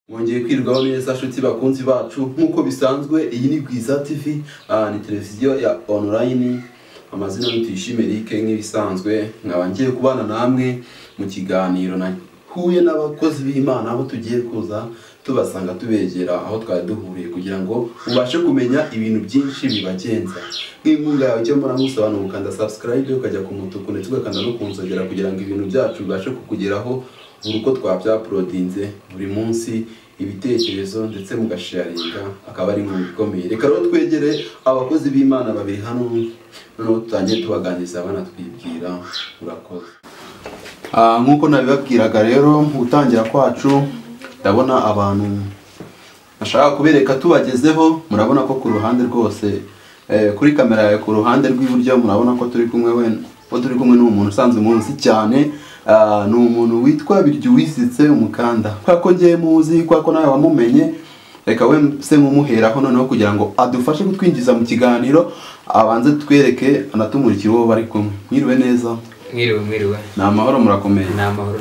Mwongeye kwirwaho neza nshuti bakunzi bacu nkuko bisanzwe. Iyi ni Gwiza TV, ni televiziyo ya online. Amazina ni Tuyishime Eric nk'ibisanzwe. Nkaba ngiye kubana namwe mu kiganiro nahuye n'abakozi b'Imana aho tugiye kuza tubasanga tubegera aho twari duhuriye kugira ngo ubashe kumenya ibintu byinshi bibagenza. Nk'inkunga yawe cyo mbona musaba no gukanda subscribe ukajya ku mutuku ndetse ugakanda no kunzogera kugira ngo ibintu byacu bibashe kukugeraho uruko twabyaplodinze buri munsi, ibitekerezo ndetse mugasharinga akaba ari mu bikomeye. Reka rero twegere abakozi b'Imana babiri hano noneho tutangiye tubaganiriza abana twibwira. Urakoze. Nkuko nabibabwiraga rero gutangira kwacu, ndabona abantu nashaka kubereka tubagezeho. Murabona ko ku ruhande rwose kuri kamera yawe ku ruhande rw'iburyo murabona ko turi kumwe n'umuntu usanzwe munsi cyane. Ni umuntu witwa Biryowisitse umukanda. Kwako ngiye muzi, kwako nawe wamumenye, reka we se nkumuheraho noneho kugira ngo adufashe gutwinjiza mu kiganiro, abanze twereke anatumurikira uwo bari kumwe. Mwiriwe neza? Mwiriwe. Ni amahoro, murakomeye? Ni amahoro.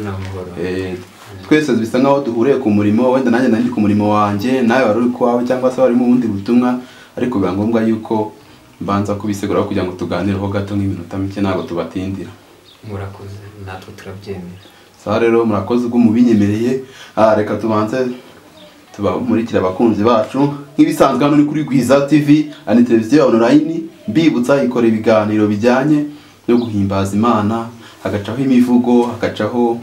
Twese bisa nkaho duhuriye ku murimo, wenda nanjye nari ku murimo wanjye, nawe wari uri kwawe cyangwa se wari mu bundi butumwa, ariko biba ngombwa yuko mbanza kubiseguraho kugira ngo tuganireho gato nk'iminota mike, ntabwo tubatindira. Murakoze, natwe turabyemera. Sawa rero, murakoze ubwo mubinyemereye. Reka tubanze tubamurikira abakunzi bacu. Nk'ibisanzwe hano ni kuri Gwiza TV, ni televiziyo online. Mbibutsa ikora ibiganiro bijyanye no guhimbaza Imana, hagacaho imivugo, hagacaho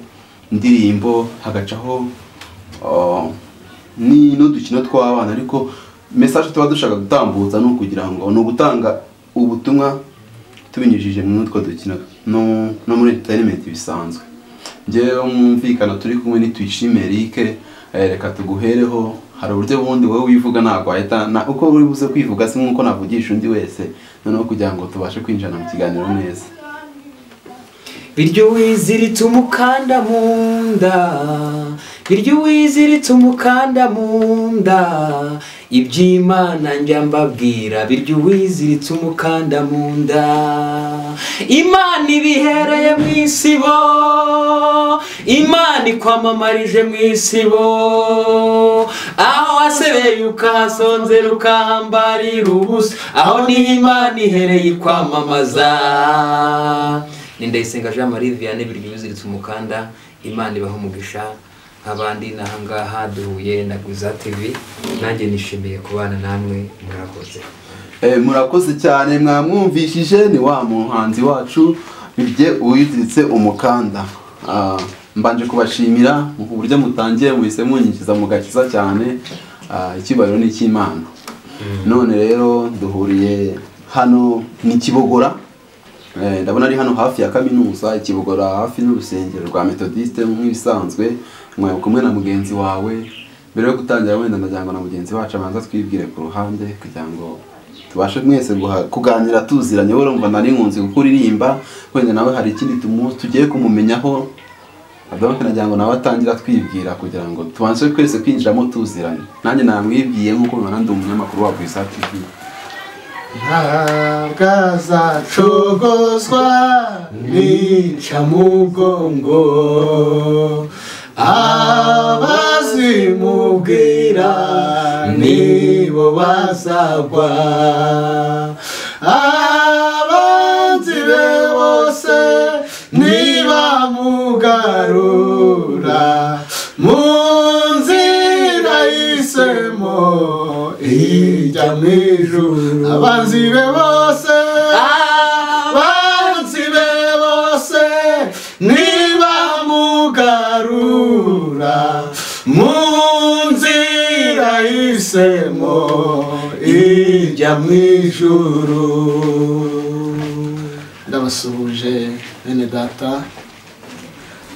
indirimbo, hagacaho n'udukino tw'abana, ariko message tuba dushaka gutambutsa no kugira ngo no gutanga ubutumwa tubinyujije mu utwo dukino no muri entertainment bisanzwe. Ngewe mwumvikana turi kumwe ni Tuyishime Eric. Reka tuguhereho. Hari uburyo bundi wowe wivuga ntabwo ahita uko uri buze kwivuga se nkuko navugisha undi wese, noneho kugira ngo tubashe kwinjana mu kiganiro neza. Biryowiziritse umukanda mu nda, Biryowiziritse umukanda mu nda, iby'Imana njya mbabwira. Biryowiziritse umukanda mu nda, Imana ibihereye mu isibo, Imana ikwamamarije mu isibo, aho wasebeye ukahasonzera ukahambarira ubusa, aho niho Imana ihereye ikwamamaza. Ni Ndayisenga Jean Marie Vianney, Biryowiziritse umukanda. Imana ibaho umugisha. Abandi nahangaha duhuye na Gwiza TV, nanjye nishimiye kubana namwe. Murakoze. Murakoze cyane. Mwamwumvishije ni wa muhanzi wacu Biryowiziritse umukanda. Mbanje kubashimira mu buryo mutangiye muhise munyikiza mugakiza cyane. Ikibariro ni cy'Imana. None rero duhuriye hano ni Kibogora. Ndabona ari hano hafi ya kaminuza Kibogora, hafi n'urusengero rwa Methodiste nk'ibisanzwe. Mwaye kumwe na mugenzi wawe. Mbere yo gutangira wenda ndagira ngo na mugenzi wacu abanza twibwire ku ruhande kugira ngo tubashe mwese kuganira tuziranye. Wowe urumva nari nkunzi gukuririmba, wenda nawe hari ikindi tugiye kumumenyaho. Adonke nagira ngo nawe atangira twibwira kugira ngo tubanze twese kwinjiramo tuziranye. Nanjye namwibwiye nkuko mubona ndi umunyamakuru wa Gwiza TV. Ntagazacogozwa nica mugongo, abazimubwira nibo bazagwa, abanzi be bose nibamugarura mu nzira y'isemo ijya mu ijuru. Abanzi be bose nibamugarura mu nzira y'isemo ijya mu ijuru. Ndabasuhuje bene data.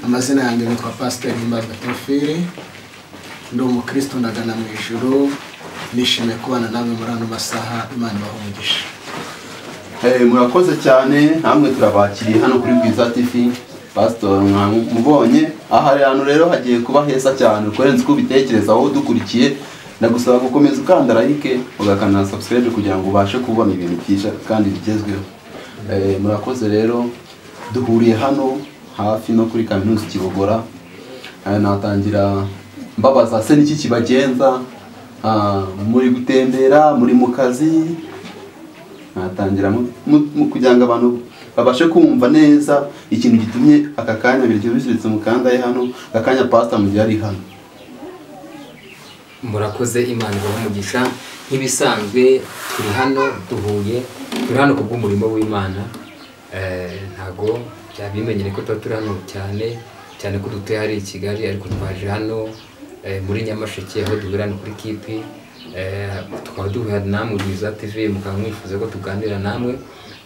Amazina yanjye nitwa Pastor Himbazwa Theophile. Ndi umukristo ndagana mu ijuru. Nishimiye kubana namwe muri ano masaha. Imana ibahe umugisha. Murakoze cyane. Namwe turabakiriye hano kuri Gwiza TV. Pastor mubonye aha rero hagiye kuba heza cyane kurenza uko bitekereza. Aho dukurikiye ndagusaba gukomeza ukanda like ugakanda subscribe kugira ngo ubashe kubona ibintu byinshi kandi bigezweho. Murakoze rero. Duhuriye hano hafi no kuri kaminuza Kibogora. Natangira mbabaza se niki kibagenza muri gutembera muri mu kazi natangira kugira ngo abantu babashe kumva neza ikintu gitumye aka kanya biryo bisubiritse mu kanda hano akanya pastor mu gihe ari hano. Murakoze Imana ibamugisha nk'ibisanzwe turi hano duhuye turi hano kubw'umurimo w'Imana ntago byabimenyere ko turi hano cyane ko dutuye hari i Kigali ariko twaje hano muri Nyamasheke aho duhurana kuri kipi tukaba duhura namwe Gwiza TV mukamwifuza ko tuganira namwe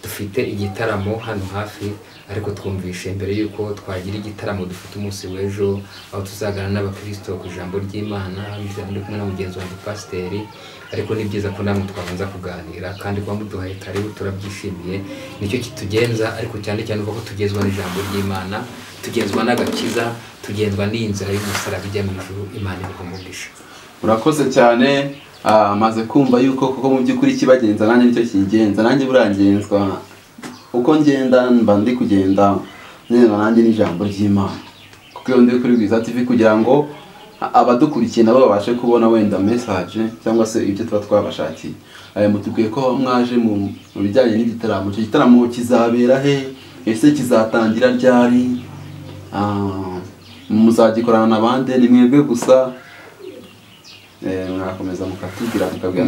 dufite igitaramo hano hafi ariko twumvishe mbere yuko twagira igitaramo dufite umunsi w'ejo aho tuzagana n'abakristo ku ijambo ry'Imana ndi kumwe na mugenzi wanjye pasiteri ariko ni byiza ko namwe twabanza kuganira kandi kuba muduhaye karibu turabyishimiye nicyo kitugenza ariko cyane uko tugezwa n'ijambo ry'Imana tugenzwa n'agakiza tugenzwa n'inzira y'umusaraba ijya mu ijuru Imana ibikomugisha. Murakoze cyane maze kumva yuko kuko mu by'ukuri kibagenza nanjye nicyo kingenza nanjye burangenzwa uko ngenda mba ndi kugenda neza nanjye n'ijambo ry'Imana kuko iyo ndi kuri Gwiza TV kugira ngo abadukurikiye nabo babashe kubona wenda message cyangwa se ibyo tuba twabashakiye. Mutubwiye ko mwaje mu bijyanye n'igitaramo. Icyo gitaramo kizabera he? Ese kizatangira ryari? Muzagikorana n'abandi ni mwebwe gusa? Mwakomeza mukatubwira mukabwira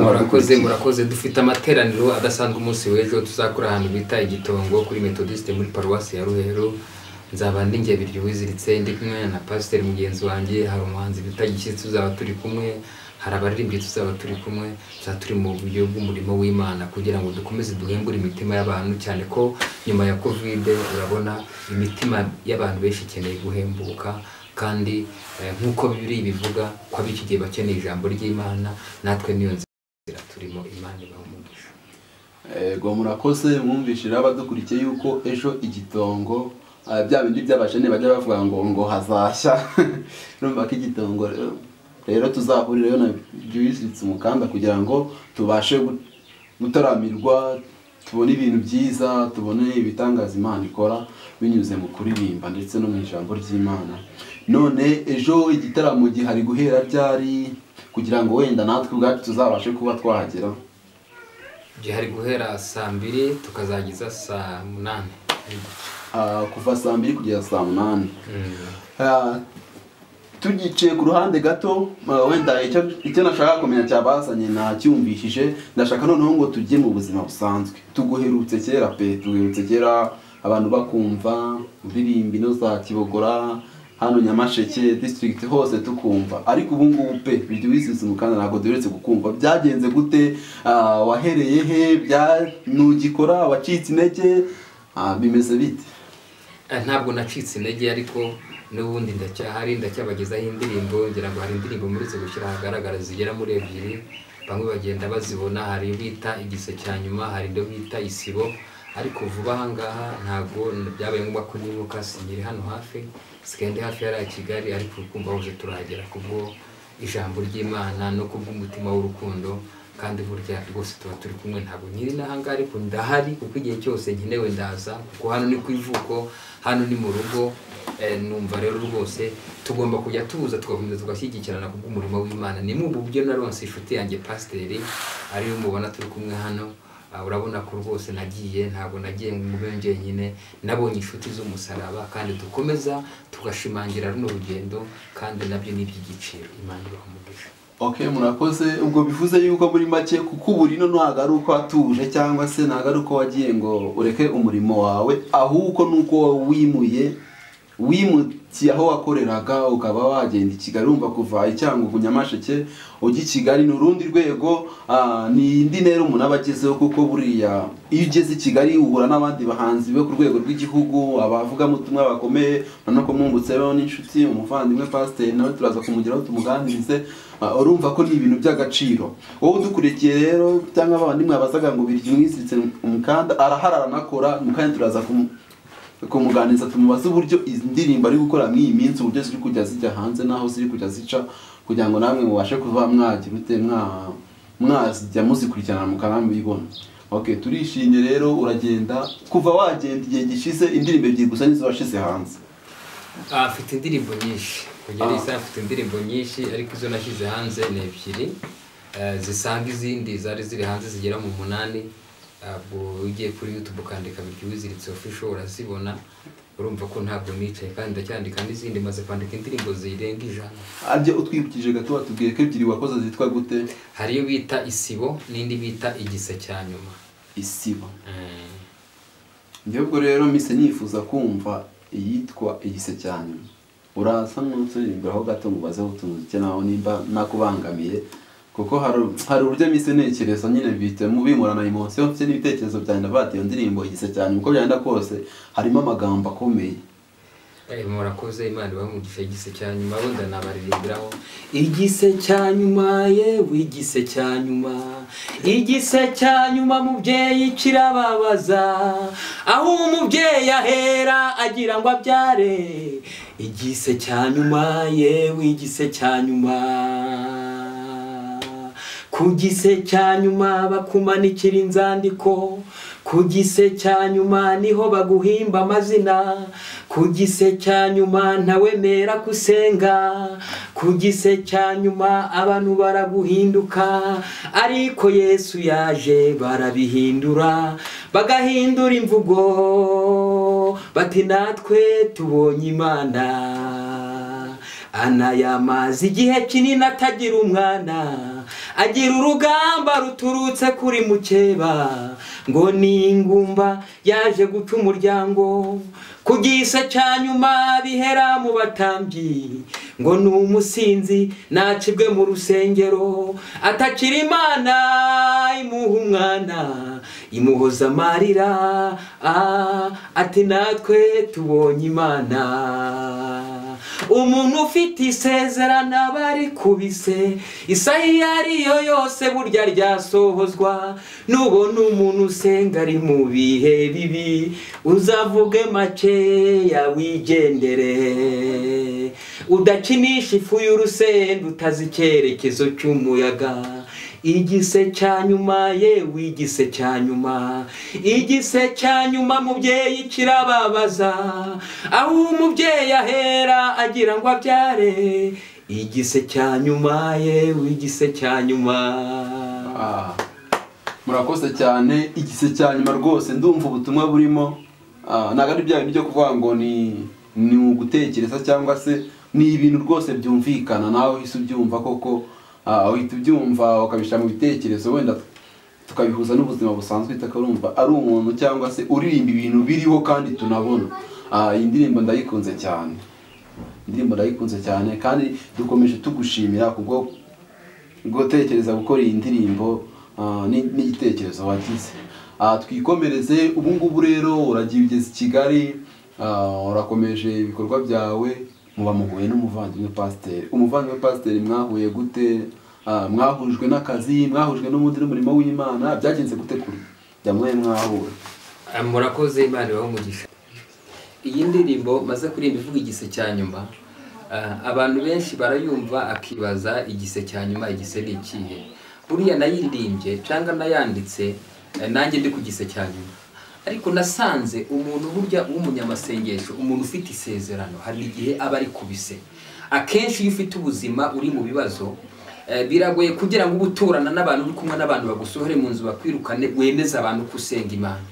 murakoze dufite amateraniro adasanzwe umunsi w'ejo tuzakora ahantu bita Igitongo kuri Methodiste muri Paruwasi ya Ruhero. Nzaba ndi ngiye biryo wiziritse ndi kumwe na pasiteri mugenzi wanjye, hari umuhanzi bita Gishyitsi tuzaba turi kumwe, hari abaririmbyi tuzaba turi kumwe, tuzaba turi mu buryo bw'umurimo w'Imana kugira ngo dukomeze duhembure imitima y'abantu cyane ko nyuma ya Covid urabona imitima y'abantu benshi ikeneye guhembuka kandi nk'uko Bibiliya bivuga ko ab'iki gihe bakeneye ijambo ry'Imana natwe niyo nzira turimo Imana ibahumugisha. Murakoze mwumvishira abadukurikiye yuko ejo Igitongo bya bindi by'abajene bajya bavuga ngo hazashya urumva ko Igitongo rero tuzahurirayo na Gwiza umukanda kugira ngo tubashe gutaramirwa tubone ibintu byiza tubone ibitangaza Imana ikora binyuze mu kuririmba ndetse no mu ijambo ry'Imana. None ejo igitaramo gihari guhera ryari kugira ngo wenda natwe ubwacu tuzabashe kuba twahagera? Gihari guhera saa 2 tukazagiza saa 8. Kuva saa 2 kugeza saa 8. Tugice ku ruhande gato wenda icyo nashaka kumenya cyabazanye nacyumvishije ndashaka noneho ngo tujye mu buzima busanzwe. Tuguherutse kera abantu bakumva indirimbo no za Kibogora hano Nyamasheke district hose tukumva ariko ubu ngubu pe biryo wiziritse umukanda ntabwo duheretse gukumva. Byagenze gute? Wahereye he? Nugikora wacitse intege? Bimeze bite? Ntabwo nacitse intege ariko n'ubundi ndacyabagezaho indirimbo ngira ngo hari indirimbo muri zo gushyira ahagaragara zigera muri 2 bamwe bagenda bazibona. Hari bita Igise cya nyuma, hari ndo bita Isibo ariko vuba ahangaha ntabwo byabaye ngombwa ko nimuka sinyiri hano hafi sikende hafi ya Kigali ariko kumva hose turahagera kubwo ijambo ry'Imana no kubw'umutima w'urukundo kandi burya rwose tuba turi kumwe. Ntabwo nyiri n'ahanga ariko ndahari kuko igihe cyose nkenewe ndaza kuko hano ni ku ivuko, hano ni mu rugo. Numva rero rwose tugomba kujya tuza tugakomeza tugashyigikirana kubw'umurimo w'Imana. Ni mu buryo naronse inshuti yanjye pasiteri ariyo mubona turi kumwe hano. Urabona ko rwose nagiye ntabwo nagiye mu bwenge nyine nabonye inshuti z'umusaraba kandi dukomeza tugashimangira runo rugendo kandi nabyo ni iby'igiciro. Imana ibamugisha. Murakoze. Ubwo bivuze yuko muri make kuko uburino ntago ari uko atuje cyangwa se ntago ari uko wagiye ngo ureke umurimo wawe ahubwo nuko wimukiye aho wakoreraga ukaba wagenda i Kigali. Urumva kuva Icyangugu Nyamasheke ujya i Kigali ni urundi rwego, ni indi ntera umuntu aba agezeho kuko buriya iyo ugeze i Kigali uhura n'abandi bahanzi be ku rwego rw'igihugu abavugamutumwa bakomeye. Urabona ko mwungutseho n'inshuti umuvandimwe pasiteri nawe turaza kumugeraho tumuganirize. Urumva ko ni ibintu by'agaciro. Wowe udukurikiye rero cyangwa abandi mwabazaga ngo biryo wiziritse umukanda arahara aranakora mukanya turaza kumuganiza tumubaza uburyo izi ndirimbo ari gukora muri iyi minsi uburyo ziri kujya zijya hanze naho ziri kujya zica kugira ngo namwe mubashe kuba mwagira ute mwazijya muzikurikirana mukanabibona. Turishimye rero uragenda kuva wagenda igihe gishize indirimbo ebyiri gusa nizo washize hanze. Afite indirimbo nyinshi kugera isa mfite indirimbo nyinshi ariko izo nashyize hanze ni ebyiri zisanga izindi zari ziri hanze zigera mu 8 ubwo ugiye kuri YouTube ukandika Biryo Wiziritse official urazibona urumva ko ntabwo nicaye kandi ndacyandika n'izindi maze kwandika indirimbo zirenga 100 arye utwibukije gato watubwiye ko ebyiri wakoze zitwa gute hariyo bita Isibo n'indi bita Igise cya nyuma Isibo Njyewe rero mise nifuza kumva iyitwa Igise cya nyuma urasa n'utsirimbiraho gato mubazeho utuntu naho nimba nakubangamiye kuko hari uburyo mise nekereza nyine bite mu bimurana emotion mfite n'ibitekerezo byanjye batiyo ndirimbo Igise cya nyuma uko byanda kose harimo amagambo akomeye murakoze Imana bamugisha Igise cya nyuma wenda nabaririmbiraho Igise cya nyuma yewe Igise cya nyuma Igise cya nyuma mubyeyi kirababaza aho umubyeyi ahera agira ngo abyare Igise cya nyuma yewe Igise cya nyuma ku gise cya nyuma bakumanikira inzandiko ku gise cya nyuma niho baguhimba amazina ku gise cya nyuma ntawemera kusenga ku gise cya nyuma abantu baraguhinduka ariko Yesu yaje barabihindura bagahindura imvugo bati natwe tubonye Imana anayamazi igihe kinini atagira umwana agira urugamba ruturutse kuri mukeba ngo ni ingumba yaje guca umuryango ku gise cya nyuma bihera mu batambyi ngo ni umusinzi nacibwe mu rusengero atakira Imana imuha umwana imuhoza amarira ati natwe tubonye Imana umuntu ufite isezerano bari kubise isahi yariyo yose burya ryasohozwa nubona umuntu usenga ari mu bihe bibi uzavuge make yawigendere udakinisha ifu y'urusenda utazi icyerekezo cy'umuyaga Igise cya nyuma yewe Igise cya nyuma Igise cya nyuma mubyeyi kirababaza aho umubyeyi ahera agira ngo abyare Igise cya nyuma yewe Igise cya nyuma murakoze cyane Igise cya nyuma rwose ndumva ubutumwa burimo ntago ari bya bintu byo kuvuga ngo ni ugutekereza cyangwa se ni ibintu rwose byumvikana nawe uhise ubyumva koko uhita ubyumva ukabishyira mu bitekerezo wenda tukabihuza n'ubuzima busanzwe itakarumva ari umuntu cyangwa se uririmba ibintu biriho kandi tunabona iyi ndirimbo ndayikunze cyane kandi dukomeje tugushimira kubwo gutekereza gukora iyi ndirimbo n'igitekerezo wagize twikomereze ubu ngubu rero uragiye ugeze i Kigali urakomeje ibikorwa byawe muba muhuye n'umuvandimwe pasiteri mwahuye gute mwahujwe n'akazi mwahujwe n'ubundi n'umurimo w'Imana byagenze gute kuri byamwe mwahura murakoze Imana bamugisha iyi ndirimbo maze kuririmba ivuga Igise cya nyuma abantu benshi barayumva akibaza Igise cya nyuma Igise ni ikihe buriya nayiririmbye cyangwa nayanditse nanjye ndi ku Gise cya nyuma ariko nasanze umuntu burya w'umunyamasengesho umuntu ufite isezerano hari igihe aba ari kubise akenshi iyo ufite ubuzima uri mu bibazo biragoye kugira ngo ubuturana n'abantu uri kumwe n'abantu bagusohore mu nzu bakwirukane wemeza abantu kusenga Imana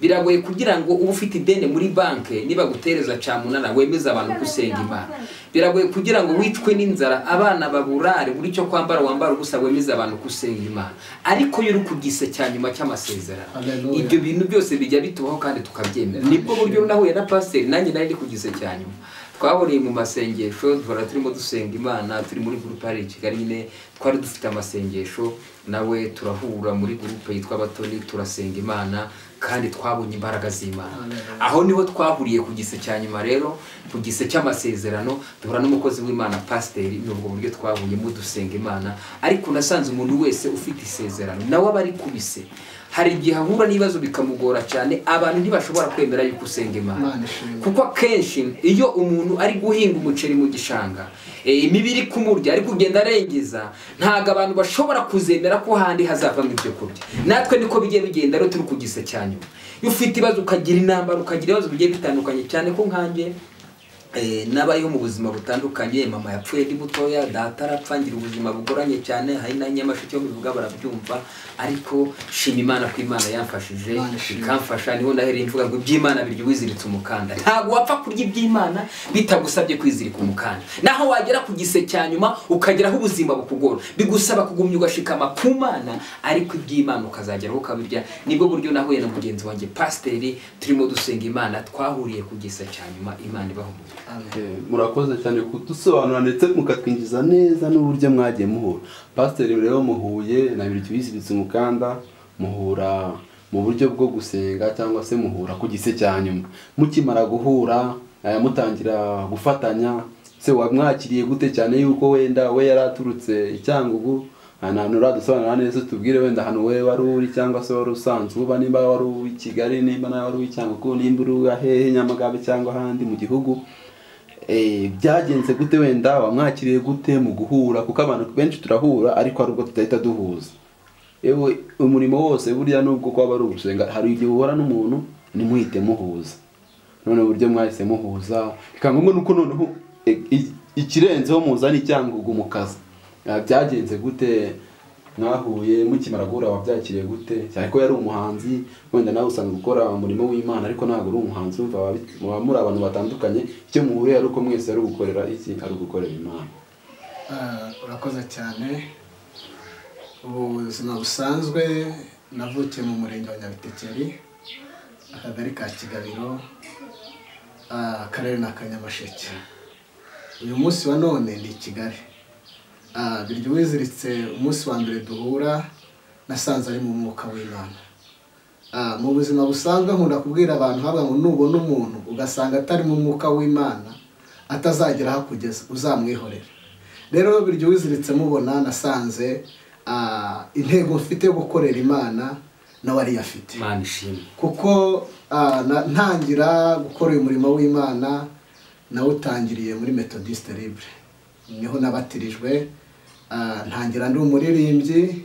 biragoye kugira ngo uba ufite ideni muri banke niba gutereza camunana wemeza abantu kusenga Imana biragoye kugira ngo wicwe n'inzara abana baburare buri cyo kwambara wambara ubusa wemeza abantu kusenga Imana ariko yo uri ku Gise cya nyuma cy'amasezerano ibyo bintu byose bijya bitubaho kandi tukabyemera nibwo buryo nahuye na pasiteri nanjye nari ku Gise cya nyuma twaburiye mu masengesho duhora turimo dusenga Imana turi muri groupe hari Kigali nyine twari dufite amasengesho nawe turahura muri groupe yitwa Abatoni turasenga Imana kandi twabonye imbaraga z'Imana aho niho twahuriye ku Gise cya nyuma rero ku Gise cy'amasezerano duhura n'umukozi w'Imana pasiteri n'ubwo buryo twahuye mu dusenga Imana ariko nasanze umuntu wese ufite isezerano nawe abari kubise hari igihe ahura n'ibibazo bikamugora cyane abantu ntibashobora kwemera yuko usenga Imana kuko akenshi iyo umuntu ari guhinga umuceri mu gishanga imibiri kumurya ari kugenda arengeza ntago abantu bashobora kuzemera ko handi hazavamo ibyo kurya natwe niko bigiye bigenda rero turi ku Gise cya nyuma iyo ufite ibibazo ukagira intambara ukagira ibibazo bigiye bitandukanye cyane ko nkanjye n'abayeho mu buzima butandukanye. Mama yapfuye ndi mutoya, data arapfa ngira ubuzima bugoranye cyane, hari na Nyamasheke yo bivuga barabyumva, ariko shima Imana ko Imana yamfashije ikamfasha. Niho nahereye mvuga ngo iby'Imana birya wiziritse umukanda. Ntabwo wapfa kurya iby'Imana bitagusabye kwizirika umukanda. Naho wagera ku gise cya nyuma ukageraho ubuzima bukugora, bigusaba kugumya ugashikama ku Mana, ariko iby'Imana ukazageraho ukabirya. Nibwo buryo nahuye na mugenzi wanjye Pasiteri, turimo dusenga Imana, twahuriye ku gise cya nyuma. Imana ibaho. Murakoze cyane kudusobanura ndetse mukatwinjiza neza n'uburyo mwagiye muhura. Pasiteri rero muhuye na biryo wiziritse umukanda, muhura mu buryo bwo gusenga cyangwa se muhura ku gise cya nyuma. Mukimara guhura mutangira gufatanya, se wamwakiriye gute cyane yuko wenda we yaraturutse Icyangugu? Ntanura dusobanura neza, tubwire wenda hano we wari uri cyangwa se wari usanzwe uba, nimba wari uri Kigali, nimba nawe wari Icyangugu, nimba uri ahehe Nyamagabe cyangwa ahandi mu gihugu. Byagenze gute, wenda wamwakiriye gute mu guhura? Kuko abantu benshi turahura ariko hari ubwo tutahita duhuza. Yewe umurimo wose burya nubwo kwaba ari ugusenga, hari igihe uhora n'umuntu nimuhite muhuza. None uburyo mwahise muhuza bikangombwa nuko noneho ikirenzeho muzana Icyangugu mu kazi. Byagenze gute mwahuye? Mukimara guhura wabyakiriye gute? Cyane ko yari umuhanzi, wenda nawe usanga gukora umurimo w'Imana ariko ntabwo uri umuhanzi, umva muri abantu batandukanye. Icyo muhure ari uko mwese ari gukorera iki? Ari gukorera Imana. Urakoze cyane. Ubuzima busanzwe navukiye mu murenge wa Nyabitekeri, akagari ka Kigabiro, akarere na Nyamasheke. Uyu munsi wa none ndi Kigali. Biryo wiziritse umunsi wa mbere duhura nasanze ari mu mwuka w'Imana. Mu buzima busanzwe nkunda kubwira abantu haba ngo nubona umuntu ugasanga atari mu mwuka w'Imana atazagera aho kugeza, uzamwihorera. Rero biryo wiziritse mubona nasanze intego mfite yo gukorera Imana nawe ari afite. Imana ishimwe. Kuko ntangira gukora uyu murimo w'Imana nawe utangiriye muri Methodiste Libre, niho nabatirijwe. Ntangira ndi umuririmbyi,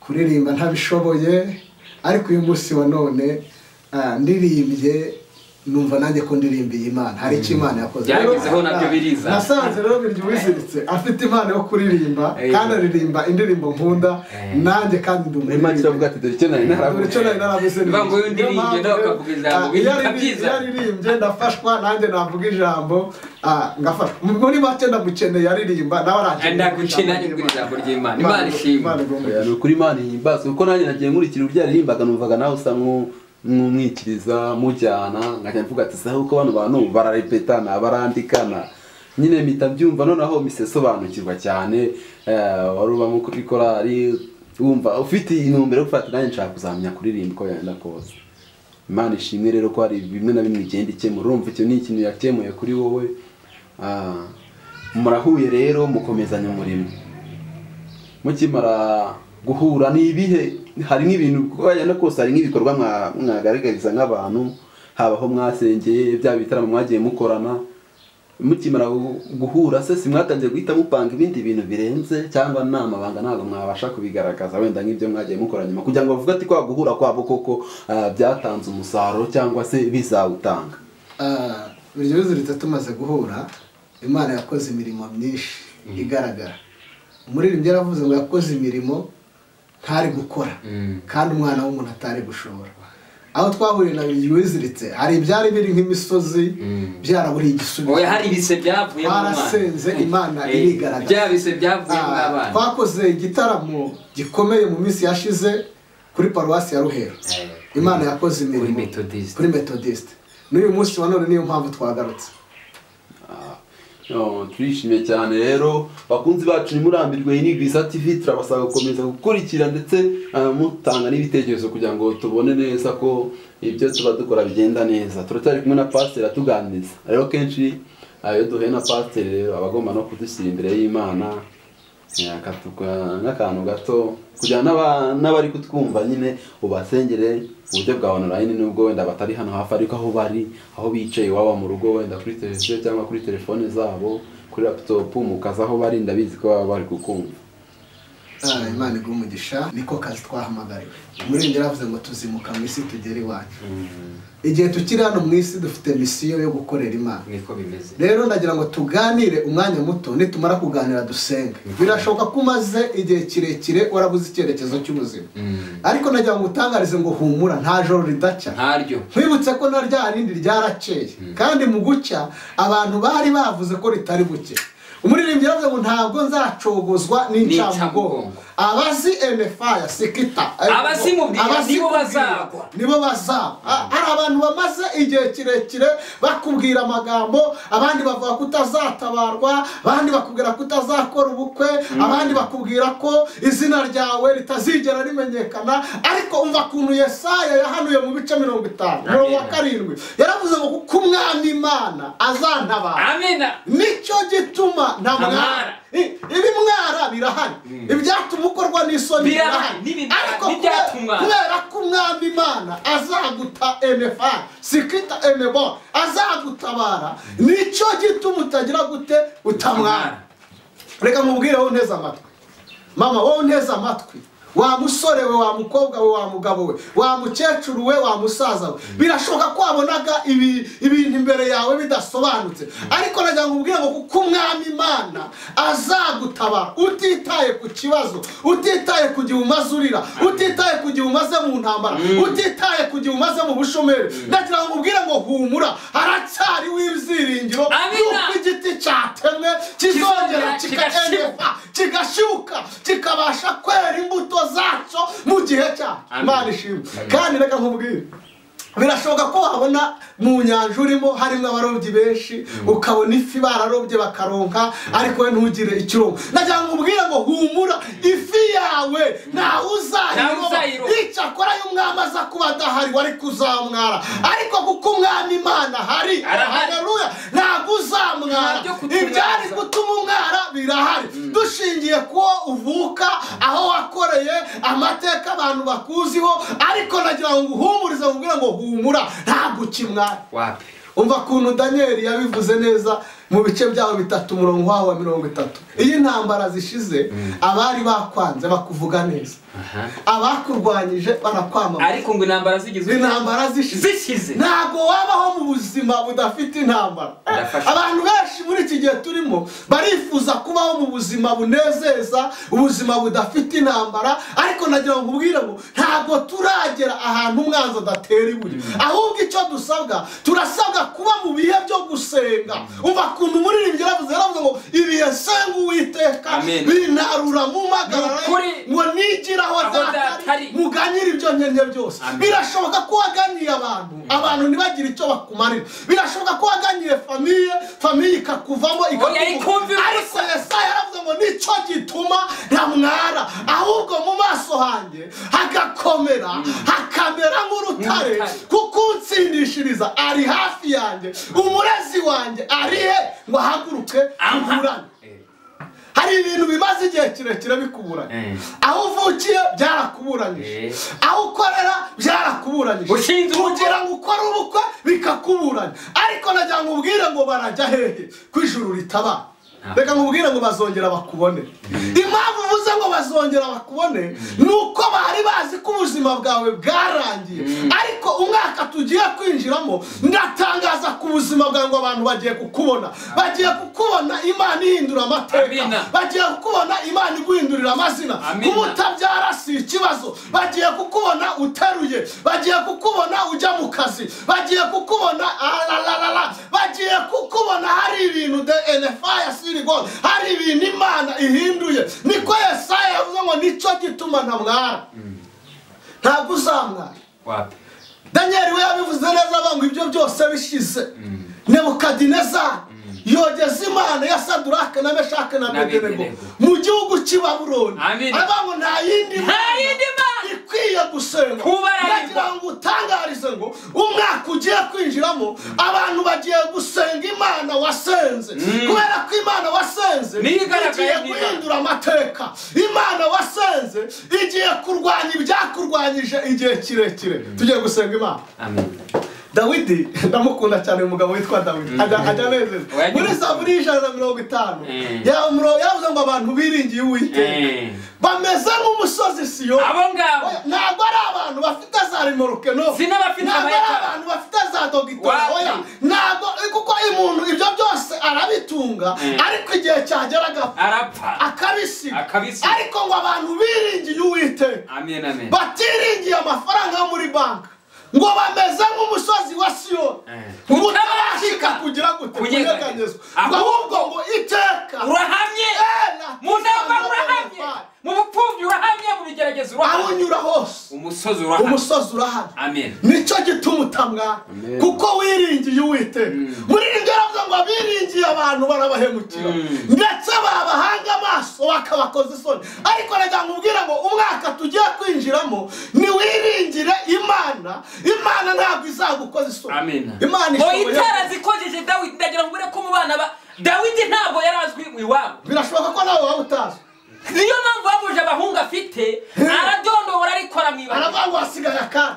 kuririmba ntabishoboye, ariko uyu munsi wa none ndirimbye numva nanjye ko ndirimbiye Imana. Hari icyo Imana yakoze. Byagezeho nabyo biriza. Nasanze rero biryo wiziritse afite Imana yo kuririmba, kandi aririmba indirimbo nkunda, nanjye kandi ndumva Imana iravuga ati dore icyo nari naravuze. Ngo yundirimbye nawe ukavuga ijambo byiza. Yaririmbye ndafashwa, nanjye navuga ijambo ngafashwa. Muri make ndamukeneye aririmba nawe arakeneye. Ndagukina n'ibwira ijambo ry'Imana. Imana ishimwe. Ni ukuri Imana ihimbaza, kuko nanjye nagiye nkurikira uburyo aririmbaga numvaga nawe usa nk'umwikiriza mujyana, nkajya mvuga ati saho uko bano bantu bararepetana barandikana, nyine mpita byumva. Noneho mise sobanukirwa cyane. Wari uba muri korali wumva ufite intumbero yo gufata nanjye nshaka kuzamenya kuririmba uko yenda kose. Imana ishimwe rero ko hari bimwe na bimwe igenda ikemura. Urumva icyo ni ikintu yakemuye kuri wowe. Murahuye rero mukomezanya umurimo. Mukimara guhura ni ibihe, hari nk'ibintu yenda kose, hari nk'ibikorwa mwagaragariza nk'abantu, habaho mwasengeye bya bitaramo mwagiye mukorana. Mukimara guhura se simwatangiye guhita mupanga ibindi bintu birenze, cyangwa n'amabanga ntabwo mwabasha kubigaragaza wenda nk'ibyo mwagiye mukora nyuma, kugira ngo bavuge ati kwa guhura kwabo koko byatanze umusaruro cyangwa se bizawutanga? Biryo wiziritse tumaze guhura, Imana yakoze imirimo myinshi igaragara. Umuririmbyi yaravuze ngo yakoze imirimo ntari gukora, kandi umwana w'umuntu atari gushobora. Aho twahuriye na biryo wiziritse hari ibyari biri nk'imisozi byaraburiye igisubizo. Oya, hari ibise byavuye mu Mana. Twarasenze Imana irigaragaza. Bya bise byavuye mu Mana. Twakoze igitaramo gikomeye mu minsi yashize kuri paruwasi ya Ruhero. Imana yakoze imirimo kuri Methodiste. N'uyu munsi wa none niyo mpamvu twagarutse. Turishimye cyane rero bakunzi bacu, nimurambirwe iyi ni Gwiza TV. Turabasaba gukomeza gukurikira ndetse mutanga n'ibitekerezo kugira ngo tubone neza ko ibyo tuba dukora bigenda neza. Turacyari kumwe na Pasiteri atuganiriza. Rero kenshi iyo duhuye na Pasiteri rero abagomba no kudushyira imbere y'Imana, n'akantu gato kugira n'abari kutwumva nyine ubasengere uburyo bwa online, nubwo wenda batari hano hafi ariko aho bari, aho bicaye waba mu rugo wenda kuri televiziyo cyangwa kuri telefone zabo, kuri laptop, mu kazi aho bari, ndabizi ko baba bari kukumva. Imana iguha umugisha niko kazi twahamagariwe muri yaravuze ngo tuzimuka mu isi tugere iwacu igihe tukiri hano mu isi dufite misiyo yo gukorera Imana niko bimeze rero ndagira ngo tuganire umwanya muto nitumara kuganira dusenga birashoboka ko umaze igihe kirekire warabuze icyerekezo cy'ubuzima ariko nagira ngo utangarize ngo humura nta joro ridaca ntaryo nkwibutse ko na rya rindi ryarakeye kandi mu gucya abantu bari bavuze ko ritari buke umuririmbyi yaravuze ngo ntabwo nzacogozwa n'incamugongo abazi MFA sikita abazimubwira nibo bazagwa hari abantu bamaze igihe kirekire bakubwira amagambo abandi bavuga ko utazatabarwa abandi bakubwira ko utazakora ubukwe abandi bakubwira ko izina ryawe ritazigera rimenyekana ariko umva kuntu Yesaya yahanuye mu bice 50 7 yaravuze ngo kuko umwami Imana azantabara amina nicyo gituma ntamwara ibi mwara birahari ibyatuma ukorwa n'isoni birahari ariko kubera ko umwami Imana azaguta MFA sikita MBO azagutabara nicyo gituma utagira gute utamwara reka mubwire wowe nteza amatwi mama wowe nteza amatwi wa musore we wa mukobwa we wa mugabo we wa mukecuru we wa musaza we birashoboka ko wabonaga ibintu imbere yawe bidasobanutse ariko nagira ngo ubwire ngo kuko umwami Imana azagutabara utitaye ku kibazo utitaye ku gihe umaze urira utitaye ku gihe umaze mu ntambara utitaye ku gihe umaze mu bushomeri nagira ngo ubwire ngo humura haracyari w'ibyiringiro yuko igiti cyatemwe kizongera kigashyuka kikabasha kwera imbuto zacu mu gihe cyacu Imana ishimwe kandi reka nkubwire birashoboka ko wabona mu nyanja urimo harimo abarobyi benshi ukabona ifi bararobye bakaronka ariko we ntugire ikirongo nagira ngo ubwire ngo humura ifi yawe ntawe uzayiro icyakora y'umwami aza kuba adahari wari kuzamwara ariko kuko umwami Imana hari haleluya ntabwo uzamwara ibyari gutuma umwara birahari dushingiye ko uvuka aho wakoreye amateka abantu bakuziho ariko nagira ngo uhumurize ubwire ngo humura ntabwo ukimwara wapi umva kuntu Daniel yabivuze neza mu bice byaho 3 umurongo wa 30 iyi ntambara zishize abari bakwanze bakuvuga neza abakurwanyije barakwamama ariko ngo intambara zishize ntago wabaho mu buzima budafite intambara abantu benshi muri iki gihe turimo barifuza kubaho mu buzima bunezeza ubuzima budafite intambara ariko nagira ngo ubwire ngo ntago turagera ahantu umwanzi adatera ibuye ahubwo icyo dusabwa turasabwa kuba mu bihe byo gusenga umva kuntu umuririmbyi yaravuze ngo ibihe senga Uwiteka binarura mu magarara ngo nigira aho datari muganyira ibyo nyenye byose birashoboka ko waganiye abantu ntibagire icyo bakumarira birashoboka ko waganiye famiye ikakuvamo ikakuva ariko Yesaya yaravuze ngo nicyo gituma ntamwara ahubwo mu maso hanjye hagakomera hakamera nk'urutare kuko unsindishiriza ari hafi yanjye umurezi wanjye arihe ngo ahaguruke amburane hari ibintu bimaze igihe kirekire bikuburanye aho uvukiye byarakuburanyije aho ukorera byarakuburanyije kugira ngo ukore ubukwe bikakuburanya ariko nagira ngo ubwire ngo barajya hehe ku ijuru ritaba reka nkubwire ngo bazongera bakubone impamvu uvuze ngo bazongera bakubone nuko bari bazi ko ubuzima bwawe bwarangiye ariko umwaka tugiye kwinjiramo ndatangaza ku buzima bwawe ngo abantu bagiye kukubona Imana ihindura amateka bagiye kukubona Imana iguhindurira amazina kumutabyara si ikibazo bagiye kukubona uteruye bagiye kukubona ujya mu kazi bagiye kukubona bagiye kukubona hari ibintu NFA hari ibintu Imana ihinduye niko Yesaya yavuze ngo nicyo gituma ntamwara ntabwo uzamwara Daniel we yabivuze neza ngo ibyo byose bishize Nebukadinezari yogeza Imana ya Saduraka na Meshake na Abedenego mu gihugu cy'i Babuloni abango nta yindi Imana ikwiye gusenga ndagira ngo utangarize ngo umwaka ugiye kwinjiramo abantu bagiye gusenga Imana wasenze kubera ko Imana wasenze igiye guhindura amateka Imana wasenze igiye kurwanya ibyakurwanyije igihe kirekire tugiye gusenga Imana Dawidi ndamukunda cyane umugabo witwa Dawidi ajya neza muri Zaburi 150 yavuze ngo abantu biringiye Uwiteka bameze nk'umusozi Siyoni abo ngabo ntabwo ari abantu bafite za remoroke no sinabafite abantu bafite za dogiteri oya ntabwo kuko umuntu ibyo byose arabitunga ariko igihe cyageraga arapfa akabisiga ariko ngo abantu biringiye Uwiteka amen amen batiringiye amafaranga yo muri banki ngo bameze nk'umusozi wa Siyoni utabashika kugira gute kunyeganyezwa ahubwo ngo iteka urahamye muzaba urahamye mu bupfubyi urahamye mu bigeragezo urahamye aho unyura hose umusozi urahamye amen nicyo gituma utamwana kuko wiringiye Uwiteka muri ingaravuze ngo biringiye abantu barabahemukira ndetse babahanga amaso bakabakoza isoni ariko nagira ngo ubwira ngo umwaka tugiye kwinjiramo ni wiringire Imana ntabwo izagukoza isoni amen Imana itara zikojeje Dawidi ndagira ngo ko mu bana ba Dawidi ntabwo yarazwi iwabo birashoboka ko nawe waba utazi niyo mpamvu babuje abahungu afite aradondobora arikora mwibana aravuga ngo wasigaye akana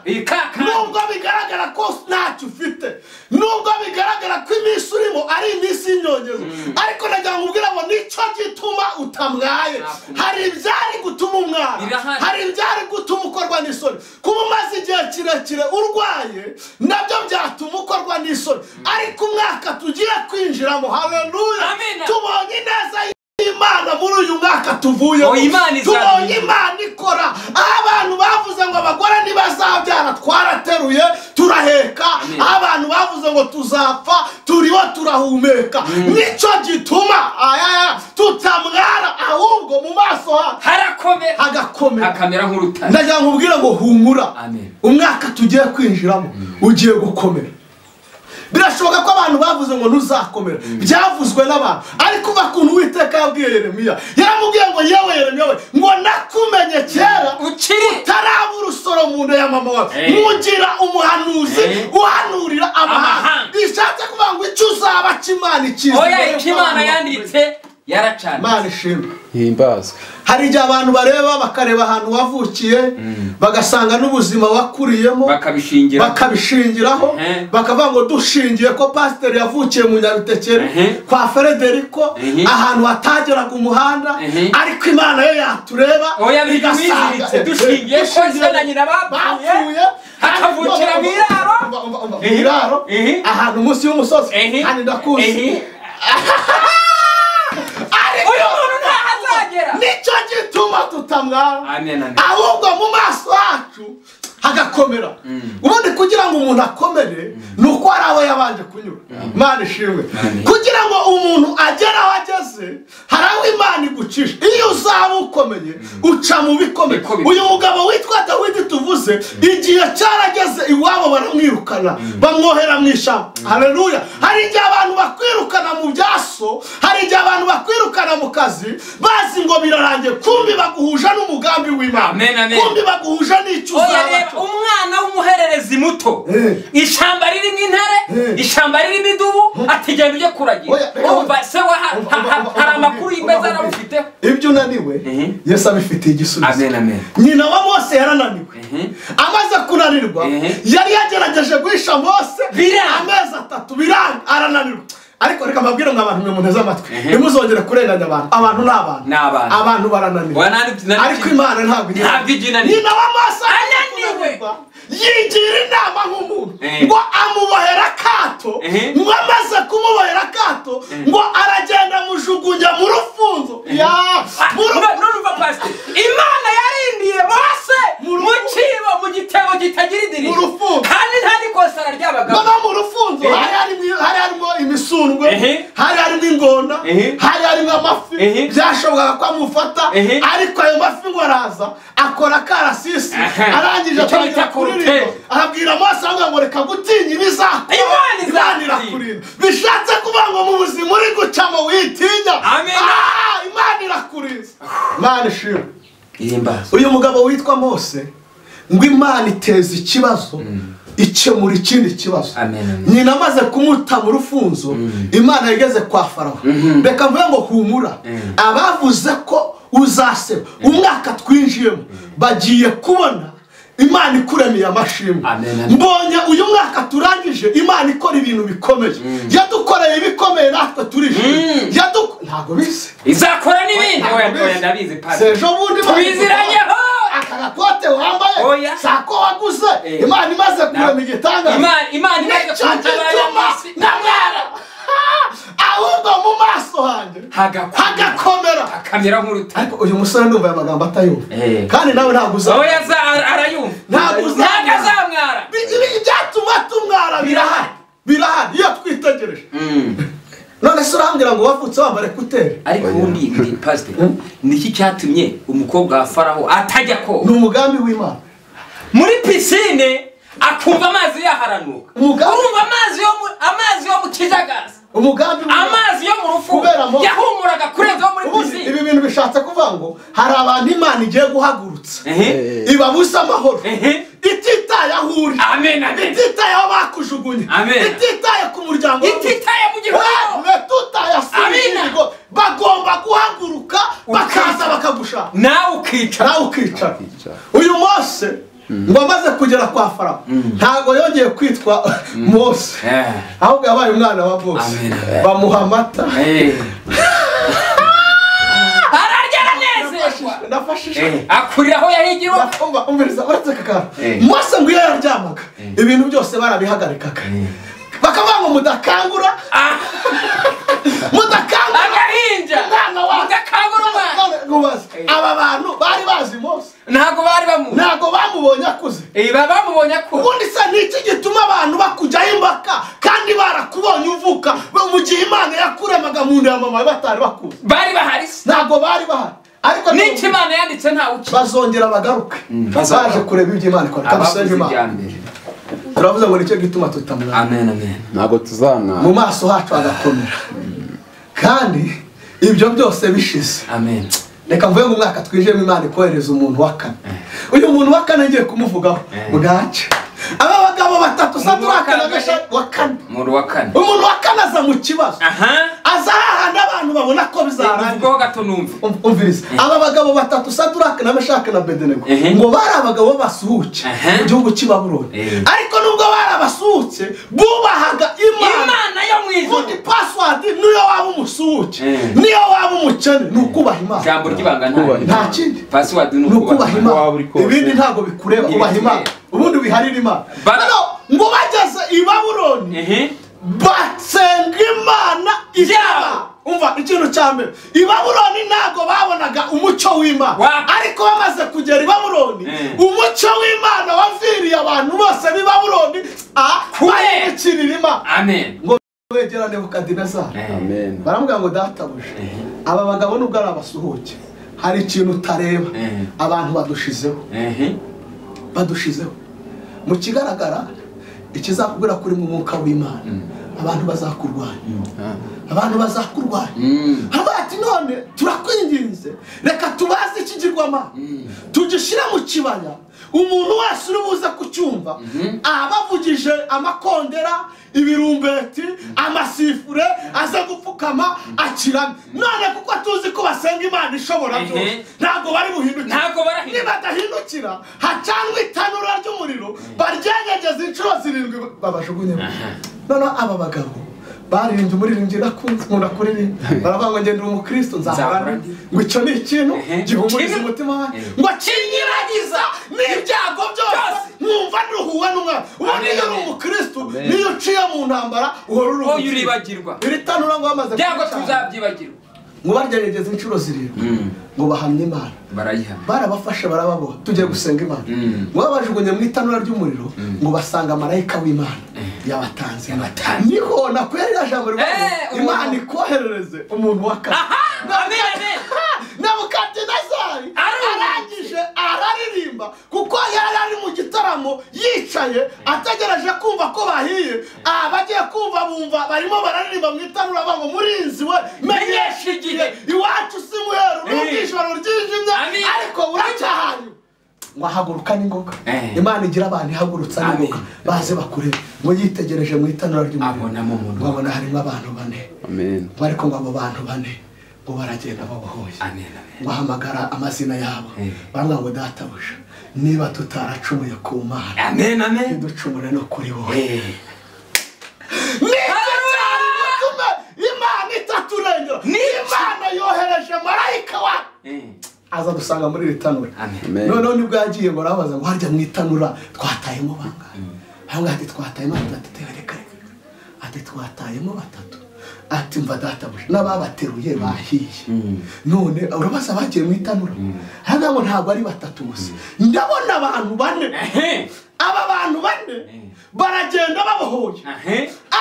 nubwo bigaragara ko ntacyo ufite nubwo bigaragara ko iminsi urimo ari iminsi y'inyongezo ariko nagira ngo ubwira ngo nicyo gituma utamwaye hari ibyari gutuma umwara hari ibyari gutuma ukorwa n'isoni kuba umaze igihe kirekire urwaye nabyo byatuma ukorwa n'isoni ariko umwaka tugiye kwinjiramo haleluya tubonye neza Imana muri uyu mwaka tuvuye tubonye Imana ikora aho abantu bavuze ngo abagore ntibazabyara twarateruye turaheka aho abantu bavuze ngo tuzapfa turiho turahumeka nicyo gituma tutamwara ahubwo mu maso hagakomera hakamera nk'urutare ndagira ngo ubwire ngo humura umwaka tugiye kwinjiramo ugiye gukomera birashoboka ko abantu bavuze ngo ntuzakomera byavuzwe n'abantu ariko bakuntu Uwiteka yabwiye Yeremiya yaramubwiye ngo yewe Yeremiya ngo nakumenye kera utaraba urusoro mu nda ya mama wawe mugira umuhanuzi uhanurira amahanga bishatse kuvuga ngo icyo uzaba kimana ikizi oya ikimana yanditse yaracana Imana ishimwe himbazwe hari igihe abantu bareba bakareba ahantu wavukiye bagasanga n'ubuzima wakuriyemo bakabishingiraho bakavuga ngo dushingiye ko pasiteri yavukiye mu Nyabitekere kwa Frederico ahantu hatageraga umuhanda ariko Imana yo yatureba igasanga dushingiye ko se na nyina bapfuye hakavukira mu iraro ahantu munsi y'umusozi kandi ndakuzi nicyo gituma tutamwara ahubwo mu maso hacu hagakomera ubundi kugira ngo umuntu akomere nuko ari aho yabanje kunyura Imana ishimwe kugira ngo umuntu agere aho ageze hari aho Imana igucisha iyo uzaba ukomeye uca mu bikomeye uyu mugabo witwa Dawidi tuvuze igihe cyarageze iwabo baramwirukana bamwohera mu ishyamba haleluya hari igihe abantu bakwirukana mu byaso hari igihe abantu bakwirukana mu kazi bazi ngo birarangiye kumbi baguhuje n'umugambi w'Imana kumbi baguhuje n'icyo uzaba umwana w'umuhererezi muto ishyamba ririmo intare ishyamba ririmo idubu ategenda ujye kuragira umva se hari amakuru y'imeza arabufite ibyo unaniwe Yesu abifitiye igisubizo nyina wa Mose yarananiwe amaze kunanirwa yari yagerageje guhisha Mose amezi 3 biranga arananirwa ariko reka mbabwire ngo abantu mwe amatwi nimuzongere kurenganya abantu abantu barananiwe ariko Imana ntabwo nyina wa Mose ananiwe yigira inama nk'umuntu ngo amubohera akato ngo amaze kumubohera akato ngo aragenda mujugunya mu rufunzo nurumva pastor Imana yarindiye Mose mu kibo mu gitebo kitagira idirishya kandi nta nikosa araryabagamo mu rufunzo hari harimo imisundwe hari harimo ingona hari harimo amafi byashobokaga ko amufata ariko ayo mafi ngo araza akora karasisi arangije atangira kuririmba arabwira Mose ngo reka gutinya ibizakora Imana irakurinda bishatse kuvuga ngo mu buzima uri gucamo witinya Imana irakurinda Imana ishimwe uyu mugabo witwa Mose ngo Imana iteza ikibazo ikemura ikindi kibazo nyina amaze kumuta mu rufunzo Imana yageze kwa Farawo reka mvuge ngo humura abavuze ko uzaseba umwaka twinjiyemo bagiye kubona Imana ikuremiye amashimwe. Mbonye uyu mwaka turangije Imana ikora ibintu bikomeye. Yadukoreye ibikomeye natwe turishimye. Ntago bise izakora n'ibindi. Oya ndabizi pasi. Sejo bundi tubiziranyeho. Akagakote wambaye sako waguze. Imana imaze kurema igitangaza. Imana imaze kutabara namwara. Ahubwo mu maso hanjye hagakomera akamera nk'urutare. Ariko uyu musore ndumva amagambo atayumva kandi nawe ntabwo uza oya arayumva ntabwo azamwara. Ibyatuma tumwara birahari iyo twitegereje. None se urambwira ngo wavutse wambare kuteri. Ariko ubundi pastor niki cyatumye umukobwa wa Faraho atajya ko? Ni umugambi w'Imana. Muri pisine akumva amazi yaharanuka. Urumva amazi yo mu kijagazi. Umugambi amazi yo mu rufu yahumuraga kurenza muri pisine. Ibi bintu bishatse kuvuga ngo hari abantu Imana igiye guhagurutsa ibabuza amahoro. Ititaye aho uri. Amen. Ititaye aho bakujugunye. Ititaye ku muryango. Ititaye mu gihugu. Tutaye asubirigo bagomba guhaguruka bakaza bakagushaka. Nawe ukicara. Uyu Mose ngo amaze kugera kwa Farawo ntago yongeye kwitwa Mose ahubwo yabaye umwana wa Mose. Bamuha amata araryana neza ndafashije akuriraho yahigirwa. Umviriza uretse kakara Mose ngo yaryamaga ibintu byose barabihagarikaga bakavuga ngo mudakangura agahinja mudakangura umwana. Aba bantu bari bazi Mose ntago bamubonye akuze. Bamubonye akuze. Ubundi se niki gituma abantu bakujyaho impaka kandi barakubonye uvuka mu gihe Imana yakuremaga mu nda ya mama batari bakuze? Bari bahari. Ntago bari bahari. Ariko niki Imana yanditse nta uki bazongera bagaruke baje kureba ibyo Imana ikora kabisenge Imana. Turavuze ngo nicyo gituma tutamwara. Amen. Ntago tuzamwara. Mu maso hacu agakomera. Kandi ibyo byose bishize. Amen. Reka mvuye mu mwaka twijemo Imana ikohereza umuntu wa kane. Uyu muntu wa kane ngiye kumuvugaho bwace. Aba bagabo batatu Saduraka na Meshaki wa kane. Umuntu wa kane aza mu kibazo. Aza hahandi abantu babona ko bizarangira. Uvugaho gato numva. Umviriza. Aba bagabo batatu Saduraka na Meshaki na Abedenego ngo bari abagabo basuhuke mu gihugu cy'i Babuloni. Ariko nubwo bari abasuhuke bubahaga Imana yo mu ijuru. Undi password niyo waba umusuhuke niyo waba umukene nukubaha Imana. Jambo ryibanga nta kindi. Password nukubaha Imana. Ibindi ntago bikureba kubaha Imana. Ubundi biharira Imana. Ngo bageze i Babuloni basenga Imana ijaba. Umva ikintu cyambere i Babuloni ntago babonaga umucyo w'Imana. Ariko bamaze kugera i Babuloni umucyo w'Imana waviriye abantu bose b'i Babuloni bayikirira Imana. Amen. Ngo wegera Nebukadinezari. Amen. Baramubwira ngo databuje aba bagabo nubwo ari abasuhuke hari ikintu utareba abantu badushizeho mu kigaragara ikizakubwira kuri mu mwuka w'Imana abantu bazakurwanya abati none turakwinginze reka tubaze ikigirwama tugishira mu kibaya umuntu wese uri buze kucyumva abavugije amakondera ibirumbeti amasifure aza gupfukama akirana none kuko tuzi ko basenga Imana ishobora byose ntago bari buhindukira niba adahindukira hacanwe itanura ry'umuriro baryegegeza inshuro 7 babajugunye. None aba bagabo baririmbye umuririmbyi nakunze umuntu akuririmba baravuga ngo ngende umukristo nzahora ngo icyo ni ikintu gihumuriza umutima wanjye ngo kinyiragiza n'ibyago byose mwumva nduhuwe n'umwana. Ubundi iyo uri umukristo niyo uciye mu ntambara uhora uribagirwa. Iri tanura ngo bamaze byago tuzabyibagirwa ngo baryegegeza inshuro 7 ngo bahamye Imana barabafashe barababoha tugiye gusenga Imana ngo babajugunye mu itanura ry'umuriro ngo basanga marayika w'Imana yabatanze. Niho nakwerera jambo Imana ikoherereze umuntu wa kane. Amen. Nebukadinezari arangije araririmba kuko yari ari mu gitaramo yicaye ategereje kumva ko bahiye. Abagiye kumva bumva barimo bararirimba mu itanura bango murinzi we menyesha igihe iwacu si muheru n'ubwishoro ryijimye ariko uracyahanye ngo haguruka n'ingoga. Imana igira abantu ihagurutsa n'ingoga baze bakureba ngo yitegereje mu itanura ry'umuriro ngo abona harimo abantu 4. Amen. Ariko ngo abo bantu 4 ngo baragenda babohoye. Amen, amen. bahamagara amazina yabo baravuga ngo databuja niba tutaracumuye ku Mana, Amen, amen. ntiducumure no kuri wowe. Imana itaturengera, Imana yohereje marayika wa aza dusanga muri ritanura. Noneho nibwo yagiye ngo arabaza ngo harya mu itanura twatayemo bangahe? Hanga ati twatayemo batatu. Ati twatayemo batatu. Ati mva databuja n'ababateruye bahiye. None urabaza bagiye mu itanura. Hanga ngo ntabwo ari batatu gusa, ndabona abantu bane. Aba bantu bane baragenda babohoye,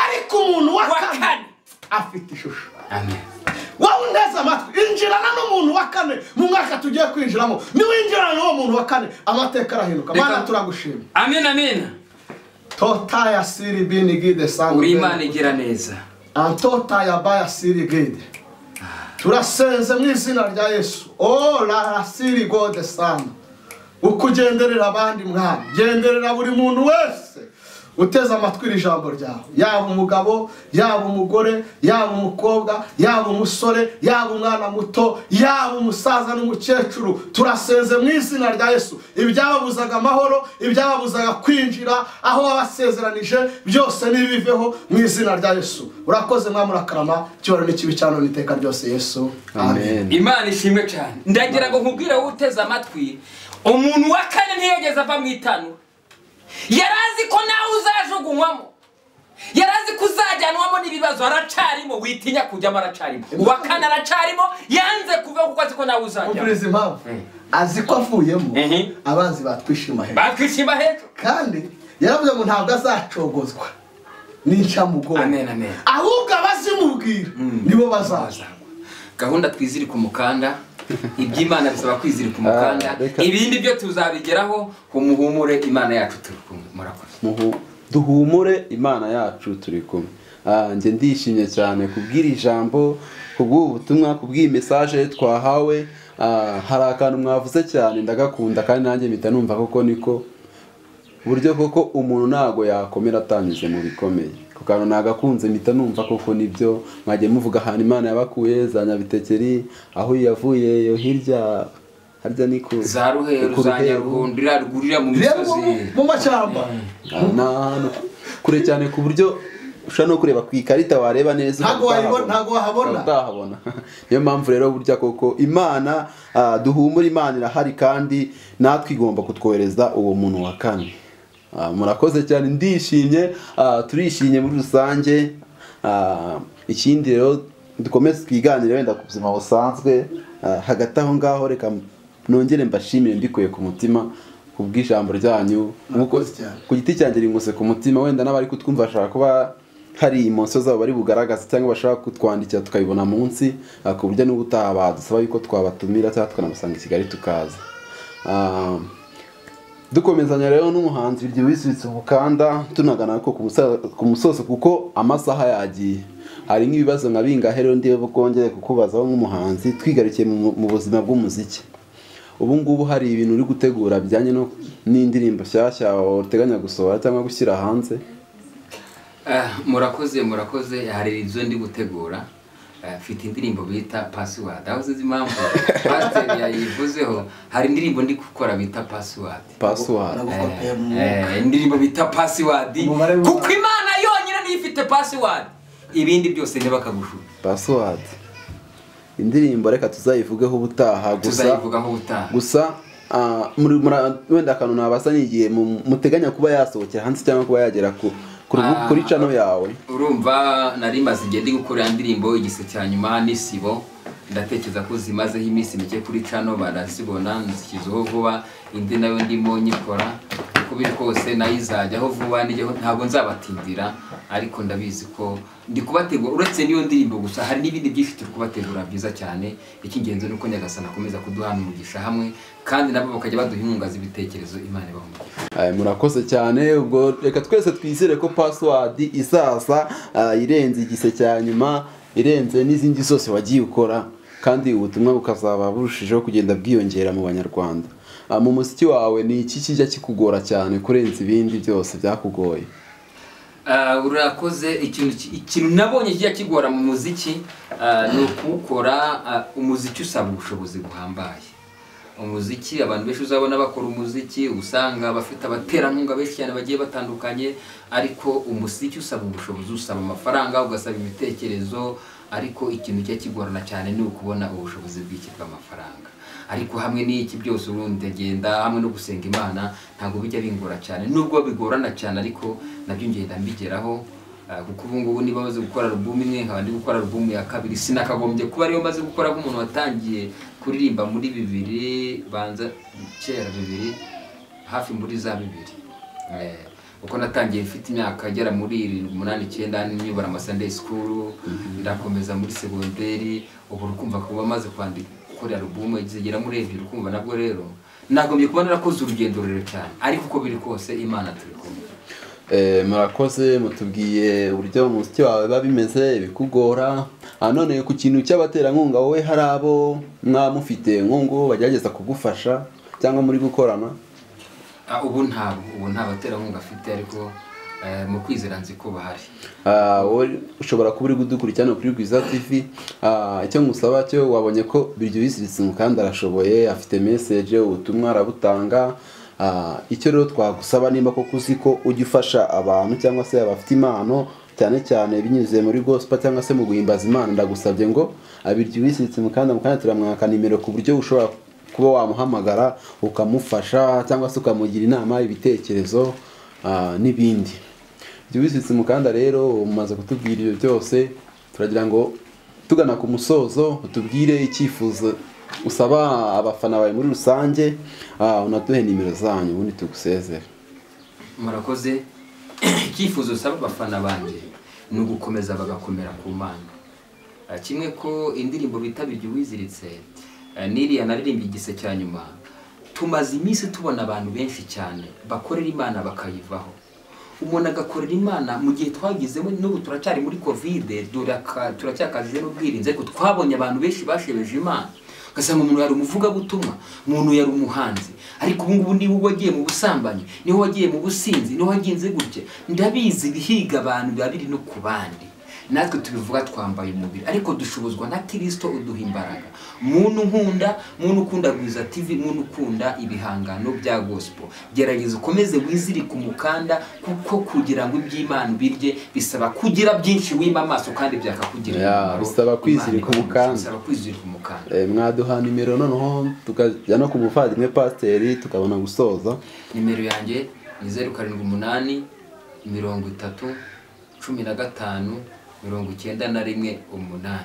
ariko umuntu wa kane afite ishusho. Amen. Wowe neza amatwi, injirana n'umuntu wa kane mu mwaka tugiye kwinjiramo. Niwinjirana n'uwo muntu wa kane amateka arahinduka. Mana turagushima. Amen, amen. Tota ya siri bini gide sangu. Uri Imana igira neza. Antota ya baya siri gide. Turasenze mu izina rya Yesu. Oh la siri gode sangu. Ukugenderera abandi mwana, genderera buri muntu wese uteza amatwi ijambo ryawe, yaba umugabo, yaba umugore, yaba umukobwa, yaba umusore, yaba umwana muto, yaba umusaza n'umukecuru. Turasenze mu izina rya Yesu, ibyababuzaga amahoro, ibyababuzaga kwinjira aho wabasezeranije byose nibiveho mu izina rya Yesu. Urakoze mwami, urakarama, cyoro n'ikibi cyano niteka ryose Yesu. Amen. Imana ishimwe cyane. Ndagira ngo nkubwire wowe uteza amatwi, umuntu wa kane ntiyageze ava mu itanura. Yarazi ko nawe uzajugunywamo, yarazi ko uzajyanwamo n'ibibazo. Aracarimo, witinya kujyamo, aracarimo. Uwa kane aracarimo, yanze kuva kuko azi ko nawe uzajyamo. Umviriza impamvu, azi ko avuyemo abanzi batwishima hejuru, batwishima hejuru. Kandi yaravuze ngo ntabwo azacogozwa n'incamugongo. Amen, amen. Ahubwo abazimubwira nibo bazaza. Gahunda twiziri ku mukanda, iby'Imana bisaba kwizirika umukanda, ibindi byo tuzabigeraho. Humuhumure, Imana yacu turi kumwe. Murakoze. Duhumure, Imana yacu turi kumwe. Nje ndishimye cyane kubwira ijambo, kubw'ubutumwa, kubw'iyi message twahawe. Hari akantu mwavuze cyane ndagakunda, kandi nanjye mpita numva koko niko buryo koko umuntu nago yakomera atanyuze mu bikomeye. Kuko nagakunze mpita numva koko nibyo mwagiye muvuga ahantu Imana yabakuye za Nyabitekeri, aho yavuye yo hirya harya niko za Ruheru, za Nyaruhundira, rugurira mu misozi, mu macamba, kure cyane ku buryo ushaka no kureba ku ikarita wareba neza, ntago wahabona. Niyo mpamvu rero burya koko Imana, duhumura, Imana irahari kandi natwe igomba kutwohereza uwo muntu wa kane. Murakoze cyane, ndishimye, turishimye muri rusange. Ikindi rero dukomeze twiganire wenda ku buzima busanzwe. Hagati aho ngaho reka nongere mbashimire mbikuye ku mutima kubw'ijambo ryanyu. Ku giti cyanjye ringuse ku mutima, wenda n'abari kutwumva bashaka kuba hari imonso zabo bari bugaragaza cyangwa bashaka kutwandikira tukabibona munsi, ku buryo n'ubutaha badusaba yuko twabatumira cyangwa tukanabasanga i Kigali tukaza. Dukomezanya rero n'umuhanzi Biryo wisubitse umukanda, tunagana ko ku musozo kuko amasaha yagiye. Hari nk'ibibazo nka bingahe rero ndiye bukongere kukubazaho nk'umuhanzi, twigarukiye mu buzima bw'umuziki. Ubu ngubu hari ibintu uri gutegura bijyanye n'indirimbo nshyashya uteganya gusohora cyangwa gushyira hanze? Murakoze, hari izo ndi gutegura. Mfite indirimbo bita Password. Aho uzi impamvu Pastor yayivuzeho, hari indirimbo ndi gukora bita Password. Indirimbo bita Password, kuko Imana yonyine niyo ifite Password, ibindi byose ntibakagushuka. Password indirimbo reka tuzayivugeho ubutaha, gusa wenda akantu nabasa nigiye muteganya kuba yasohokera hanze cyangwa kuba yagera kuri channel yawe. Urumva nari maze igihe ndi gukora indirimbo igise cya nyuma n'isibo, ndatekereza ko zimazeho iminsi mike kuri channel, barazibona nzikizeho vuba. Indi nayo ndimo nyikora, uko biri kose nayizajyaho vuba, ntabwo nzabatindira, ariko ndabizi ko ndi kubategura. Uretse niyo ndirimbo gusa, hari n'ibindi byinshi turi kubategura byiza cyane. Icy'ingenzi nuko Nyagasana akomeza kuduhana umugisha hamwe, kandi nabo bakajya baduha inkunga z'ibitekerezo. Imana ibahe. Murakoze cyane. Ubwo reka twese twizere ko Password izaza irenze igise cya nyuma, irenze n'izindi zose wagiye ukora, kandi ubutumwa bukazaba burushijeho kugenda bwiyongera mu Banyarwanda. Mu muziki wawe ni iki kijya kikugora cyane kurenza ibindi byose byakugoye? urakoze. Ikintu nabonye kijya kigora mu muziki ni ukukora. Umuziki usaba ubushobozi buhambaye. Umuziki abantu benshi uzabona bakora umuziki usanga bafite abaterankunga benshi cyane bagiye batandukanye, ariko umuziki usaba ubushobozi, usaba amafaranga, ugasaba ibitekerezo, ariko ikintu kijya kigorana cyane ni ukubona ubushobozi bw'iki bw'amafaranga. Ariko hamwe n'iki byose urundi agenda hamwe no gusenga Imana ntabwo bijya bingora cyane, nubwo bigorana cyane ariko nabyo ngenda mbigeraho. Kuko ubu ngubu niba maze gukora album imwe nkaba ndi gukora album ya kabiri, sinakagombye kuba ariyo maze gukora nk'umuntu watangiye kuririmba muri 2000 banza kera 2000 hafi muri za 2000 uko natangiye mfite imyaka agera muri 7 8 9 nyibara ama Sunday school, ndakomeza muri secondaire. Ubu rukumva kuba maze kwandika gukora album igera muri 2 rukumva nabwo rero nagombye kuba narakoze urugendo rurerure cyane, ariko uko biri kose Imana turi kumwe. Murakoze mutubwiye uburyo umuziki wawe biba bimeze bikugora. None ku kintu cy'abaterankunga wowe hari abo mwamufite nkungu bagerageza kugufasha cyangwa muri gukorana? Ubu nta baterankunga afite, ariko mu kwizera nzi ko bahari. Wowe ushobora kuba uri gudukurikirana kuri Gwiza TV. Icyo ngusaba cyo wabonye ko Biryo Wisiritse Umukanda arashoboye, afite message, ubutumwa arabutanga. Icyo rero twagusaba nimba koko uzi ko ujya ufasha abantu cyangwa se abafite impano cyane cyane binyuze muri gospel cyangwa se mu guhimbaza Imana, ndagusabye ngo Biryo Wisiritse Umukanda turamwaka nimero ku buryo ushobora kuba wamuhamagara ukamufasha cyangwa se ukamugira inama, ibitekerezo n'ibindi. Biryo Wisiritse Umukanda rero umaze kutubwira ibyo byose, turagira ngo tugana ku musozo utubwire icyifuzo usaba abafana bawe muri rusange, unaduhe nimero zanyu ubundi tugusezere. Murakoze. Icyifuzo usaba abafana banjye ni ugukomeza bagakomera ku Mana. Kimwe ko indirimbo bita Biryo Wiziritse n'iriya naririmbye igise cya nyuma, tumaze iminsi tubona abantu benshi cyane bakorera Imana bakayivaho. Umuntu agakorera Imana mu gihe twagizemo, n'ubu turacyari muri Covid, turacyakazize n'ubwirinzi, ariko twabonye abantu benshi bashebeje Imana. Gasanga umuntu yari umuvuga butumwa, umuntu yari umuhanzi, ariko ubu ngubu niba wagiye mu busambanyi, niho wagiye mu businzi, niho wagenze gutya. Ndabizi bihiga abantu babiri no ku bandi. Natwe tubivuga twambaye umubiri, ariko dushobozwa na Kristo uduha imbaraga. Muntu nkunda, muntu ukunda Gwiza TV, muntu ukunda ibihangano bya gospel, gerageza ukomeze wizirika umukanda, kuko kugira ngo iby'Imana birye bisaba kugira byinshi wima amaso kandi byakakugira. Bisaba kwizirika umukanda. Bisaba kwizirika umukanda. Mwaduha nimero noneho tukajya no ku muvandimwe pasiteri tukabona gusoza. Nimero yanjye ni 078 30 15 91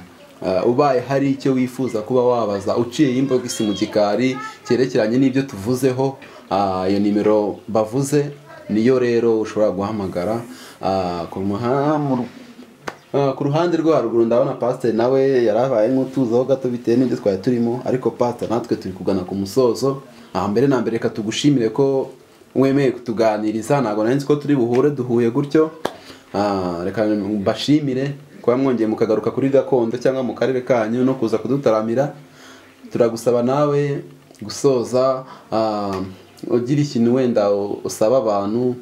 ubaye hari icyo wifuza kuba wabaza uciye inbox mu gikari cyerekeranye n'ibyo tuvuzeho, iyo nimero bavuze niyo rero ushobora guhamagara. Ku ruhande rwo haruguru ndabona pastor nawe yarabaye nk'utuzaho gato bitewe n'ibyo twari turimo, ariko pastor natwe turi kugana ku musozo. Mbere na mbere reka tugushimire ko wemeye kutuganiriza, ntabwo nari nzi ko turi buhure duhuye gutyo. Reka mbashimire kuba mwongeye mukagaruka kuri gakondo cyangwa mu karere kanyu no kuza kudutaramira. Turagusaba nawe gusoza ugira ikintu wenda usaba abantu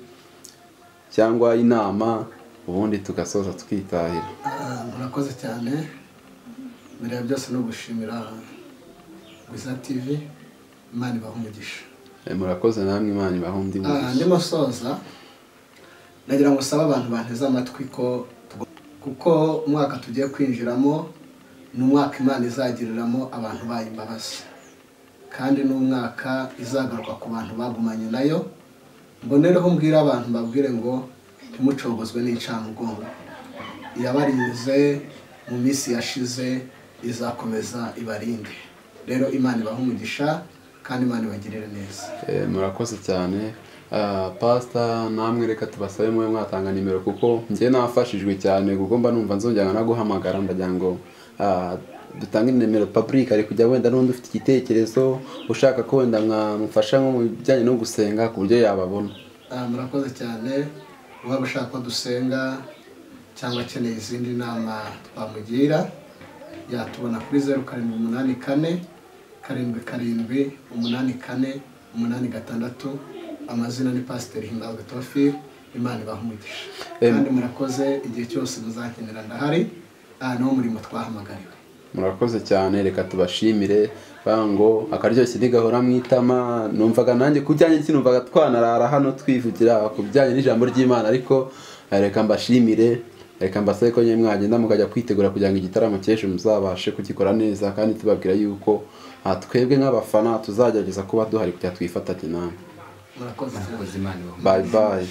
cyangwa inama, ubundi tugasoza tukitahira. Murakoze cyane. Mbere ya byose no gushimira Gwiza TV, Imana ibahe umugisha. Murakoze namwe, Imana ibahe undi mugisha. Ndimo soza nagira ngo usaba abantu banteze amatwi ko kuko umwaka tugiye kwinjiramo ni umwaka Imana izagiriramo abantu bayo imbabazi, kandi n'umwaka izagaruka ku bantu bagumanye nayo. Mbonereho mbwira abantu babwire ngo ntimucogozwe n'incamugongo. Yabarinze mu minsi yashize, izakomeza ibarinde. Rero Imana ibahe umugisha kandi Imana ibagirire neza. Murakoze cyane. Pastor namwe reka tubasabe mwe mwatanga nimero, kuko njye nafashijwe cyane, kuko mba numva nzongera no guhamagara. Ndagira ngo dutange nimero public, ari kujya wenda n'undi ufite igitekerezo ushaka ko wenda mwamufasha nko mu bijyanye no gusenga ku buryo yababona. Murakoze cyane. Waba ushaka ko dusenga cyangwa akeneye izindi nama twamugira, yatubona kuri 0784 77 84 86. Amazina ni Pasiteri Himbazwe Theophile. Imana ibahe umugisha kandi murakoze igihe cyose muzakenera ndahari no murimo twahamagariwe. Murakoze cyane, reka tubashimire bango akaryoshye ntigahora mwitama. Numvaga nanjye kujyanye kinumvaga twanarara hano twivugira kubijyanye n'ijambo ry'Imana, ariko reka mbashimire, reka mbasabe ko nyine mwagenda mukajya kwitegura kugira ngo igitaramo cy'ejo muzabashe kugikora neza, kandi tubabwira yuko twebwe nk'abafana tuzagerageza kuba duhari kugira twifatanye namwe. Murakoze. Imana. Bye bye.